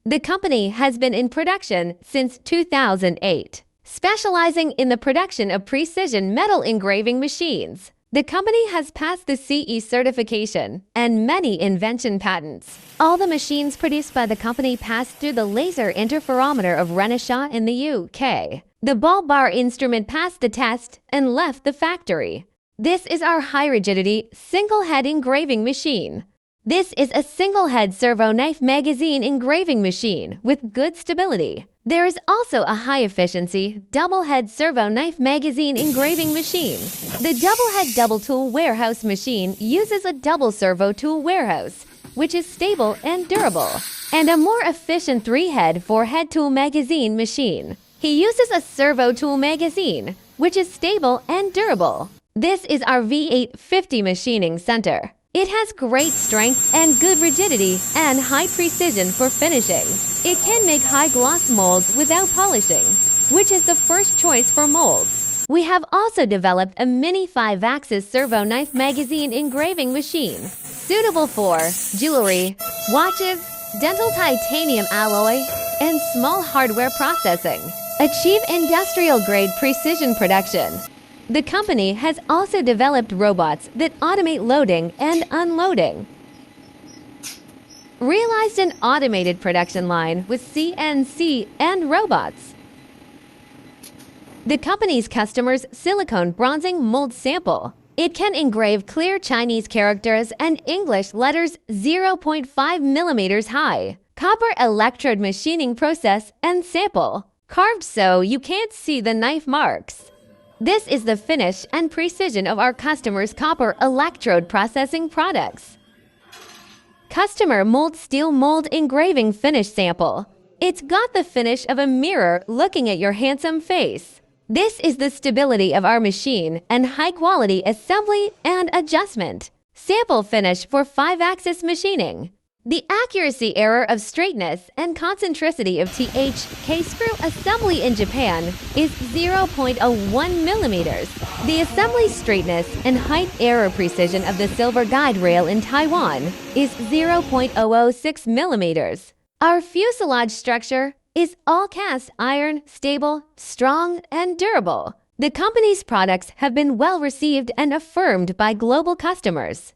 The company has been in production since 2008, specializing in the production of precision metal engraving machines. The company has passed the CE certification and many invention patents. All the machines produced by the company passed through the laser interferometer of Renishaw in the UK. The ball bar instrument passed the test and left the factory. This is our high-rigidity, single-head engraving machine. This is a single-head servo knife magazine engraving machine with good stability. There is also a high-efficiency, double-head servo knife magazine engraving machine. The double-head double-tool warehouse machine uses a double servo tool warehouse, which is stable and durable, and a more efficient three-head four-head tool magazine machine. He uses a servo tool magazine, which is stable and durable. This is our V850 machining center. It has great strength and good rigidity and high precision for finishing. It can make high-gloss molds without polishing, which is the first choice for molds. We have also developed a mini 5-axis servo knife magazine engraving machine, suitable for jewelry, watches, dental titanium alloy, and small hardware processing. Achieve industrial-grade precision production. The company has also developed robots that automate loading and unloading. Realized an automated production line with CNC and robots. The company's customers' silicone bronzing mold sample. It can engrave clear Chinese characters and English letters 0.5 millimeters high. Copper electrode machining process and sample. Carved so you can't see the knife marks. This is the finish and precision of our customers' copper electrode processing products. Customer mold steel mold engraving finish sample. It's got the finish of a mirror looking at your handsome face. This is the stability of our machine and high-quality assembly and adjustment. Sample finish for 5-axis machining. The accuracy error of straightness and concentricity of THK screw assembly in Japan is 0.01 millimeters. The assembly straightness and height error precision of the silver guide rail in Taiwan is 0.006 millimeters. Our fuselage structure is all cast iron, stable, strong, and durable. The company's products have been well received and affirmed by global customers.